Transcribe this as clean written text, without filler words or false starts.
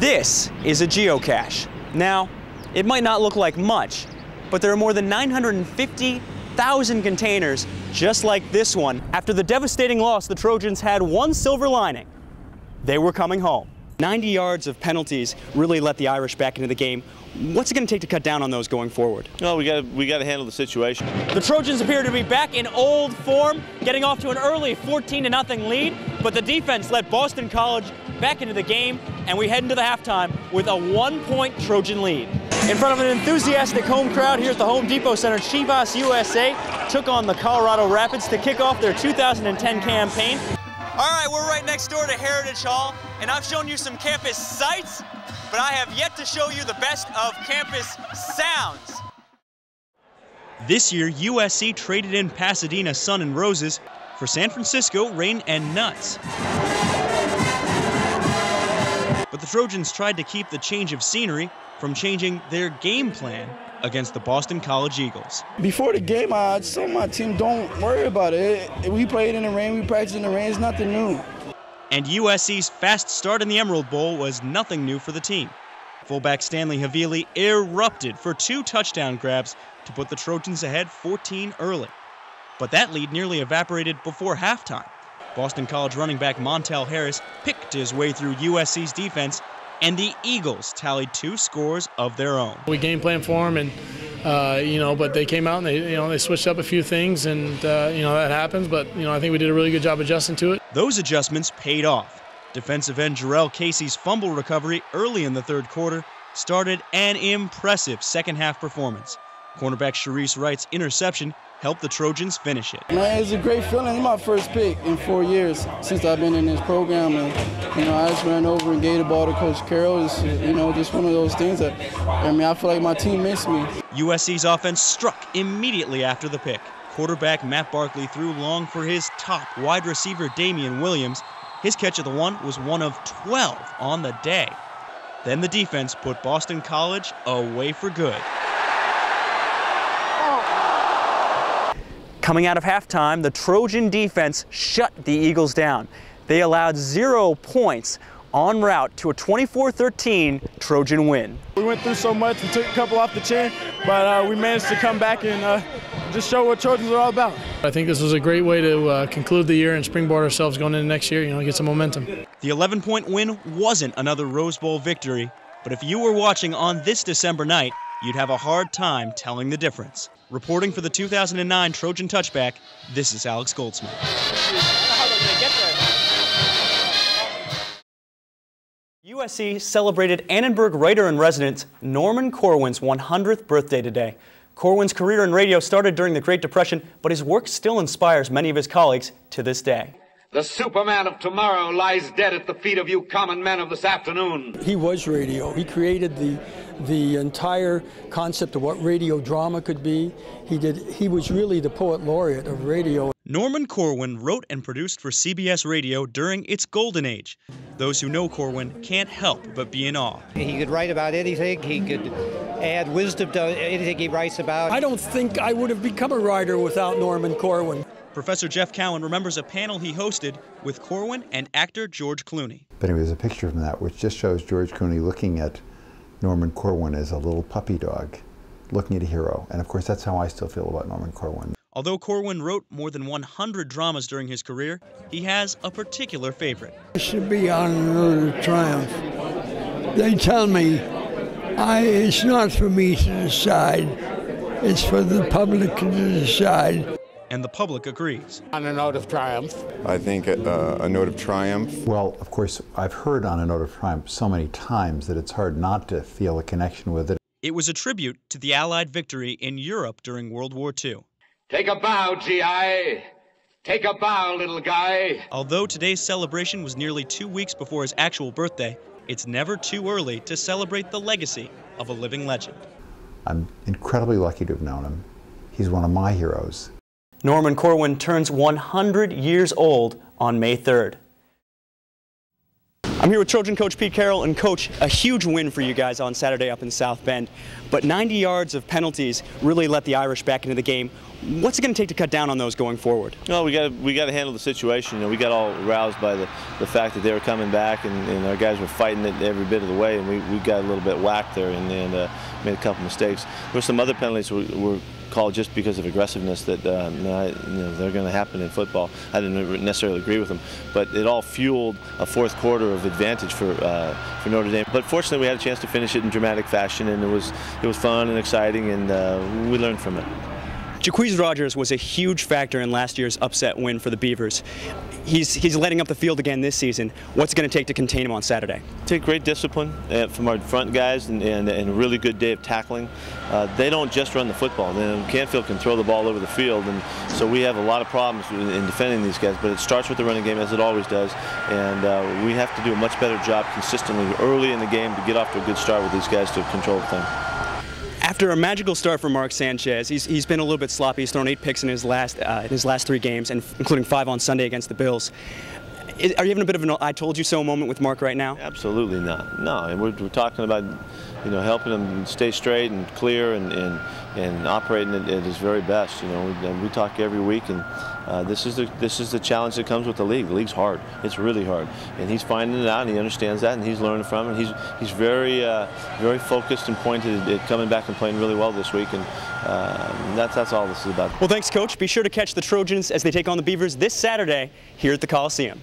This is a geocache. Now, it might not look like much, but there are more than 950,000 containers just like this one. After the devastating loss, the Trojans had one silver lining. They were coming home. 90 yards of penalties really let the Irish back into the game. What's it going to take to cut down on those going forward? Well, we got to handle the situation. The Trojans appear to be back in old form, getting off to an early 14-0 lead, but the defense let Boston College back into the game, and we head into the halftime with a 1-point Trojan lead. In front of an enthusiastic home crowd here at the Home Depot Center, Chivas USA took on the Colorado Rapids to kick off their 2010 campaign. All right, we're right next door to Heritage Hall, and I've shown you some campus sights, but I have yet to show you the best of campus sounds. This year, USC traded in Pasadena Sun and Roses for San Francisco Rain and Nuts. But the Trojans tried to keep the change of scenery from changing their game plan against the Boston College Eagles. Before the game, I told my team, don't worry about it. We played in the rain, we practiced in the rain, it's nothing new. And USC's fast start in the Emerald Bowl was nothing new for the team. Fullback Stanley Havili erupted for 2 touchdown grabs to put the Trojans ahead 14 early. But that lead nearly evaporated before halftime. Boston College running back Montel Harris picked his way through USC's defense, and the Eagles tallied 2 scores of their own. We game planned for them, and but they came out and they switched up a few things, and that happens. But I think we did a really good job adjusting to it. Those adjustments paid off. Defensive end Jarrell Casey's fumble recovery early in the third quarter started an impressive second-half performance. Cornerback Sharice Wright's interception helped the Trojans finish it. Man, it's a great feeling. It's my first pick in 4 years since I've been in this program, and I just ran over and gave the ball to Coach Carroll. It's just one of those things that I feel like my team missed me. USC's offense struck immediately after the pick. Quarterback Matt Barkley threw long for his top wide receiver Damian Williams. His catch of the one was one of 12 on the day. Then the defense put Boston College away for good. Coming out of halftime, the Trojan defense shut the Eagles down. They allowed 0 points en route to a 24-13 Trojan win. We went through so much, we took a couple off the chin, but we managed to come back and just show what Trojans are all about. I think this was a great way to conclude the year and springboard ourselves going into next year, get some momentum. The 11-point win wasn't another Rose Bowl victory, but if you were watching on this December night, you'd have a hard time telling the difference. Reporting for the 2009 Trojan Touchback, this is Alex Goldsmith. USC celebrated Annenberg writer-in-residence Norman Corwin's 100th birthday today. Corwin's career in radio started during the Great Depression, but his work still inspires many of his colleagues to this day. The Superman of tomorrow lies dead at the feet of you common men of this afternoon. He was radio. He created the entire concept of what radio drama could be. He was really the poet laureate of radio. Norman Corwin wrote and produced for CBS Radio during its golden age. Those who know Corwin can't help but be in awe. He could write about anything. He could add wisdom to anything he writes about. I don't think I would have become a writer without Norman Corwin. Professor Jeff Cowan remembers a panel he hosted with Corwin and actor George Clooney. But anyway, there's a picture from that which just shows George Clooney looking at Norman Corwin as a little puppy dog, looking at a hero. And of course, that's how I still feel about Norman Corwin. Although Corwin wrote more than 100 dramas during his career, he has a particular favorite. It should be on a road of triumph. They tell me it's not for me to decide, it's for the public to decide. And the public agrees. On a note of triumph. I think a note of triumph. Well, of course, I've heard On a Note of Triumph so many times that it's hard not to feel a connection with it. It was a tribute to the Allied victory in Europe during World War II. Take a bow, GI. Take a bow, little guy. Although today's celebration was nearly 2 weeks before his actual birthday, it's never too early to celebrate the legacy of a living legend. I'm incredibly lucky to have known him. He's one of my heroes. Norman Corwin turns 100 years old on May 3rd. I'm here with Trojan coach Pete Carroll, and coach, a huge win for you guys on Saturday up in South Bend, but 90 yards of penalties really let the Irish back into the game. What's it going to take to cut down on those going forward? Well, we got to handle the situation. You know, we got all aroused by the fact that they were coming back, and our guys were fighting it every bit of the way, and we got a little bit whacked there and made a couple mistakes. There were some other penalties were called just because of aggressiveness that they're going to happen in football. I didn't necessarily agree with them, but it all fueled a fourth quarter of advantage for Notre Dame. But fortunately, we had a chance to finish it in dramatic fashion, and it was fun and exciting, and we learned from it. Jacquizz Rodgers was a huge factor in last year's upset win for the Beavers. He's lighting up the field again this season. What's it going to take to contain him on Saturday? Take great discipline from our front guys and a really good day of tackling. They don't just run the football. Canfield can throw the ball over the field, and so we have a lot of problems in defending these guys. But it starts with the running game, as it always does, and we have to do a much better job consistently early in the game to get off to a good start with these guys to control the thing. After a magical start for Mark Sanchez, he's been a little bit sloppy. He's thrown 8 picks in his last 3 games, and including 5 on Sunday against the Bills. Are you having a bit of an "I told you so" moment with Mark right now? Absolutely not. No, and we're talking about helping him stay straight and clear and operating at his very best. We talk every week, and this is the challenge that comes with the league. The league's hard. It's really hard, and he's finding it out, and he understands that, and he's learning from it. He's very focused and pointed at coming back and playing really well this week, and that's all this is about. Well, thanks, Coach. Be sure to catch the Trojans as they take on the Beavers this Saturday here at the Coliseum.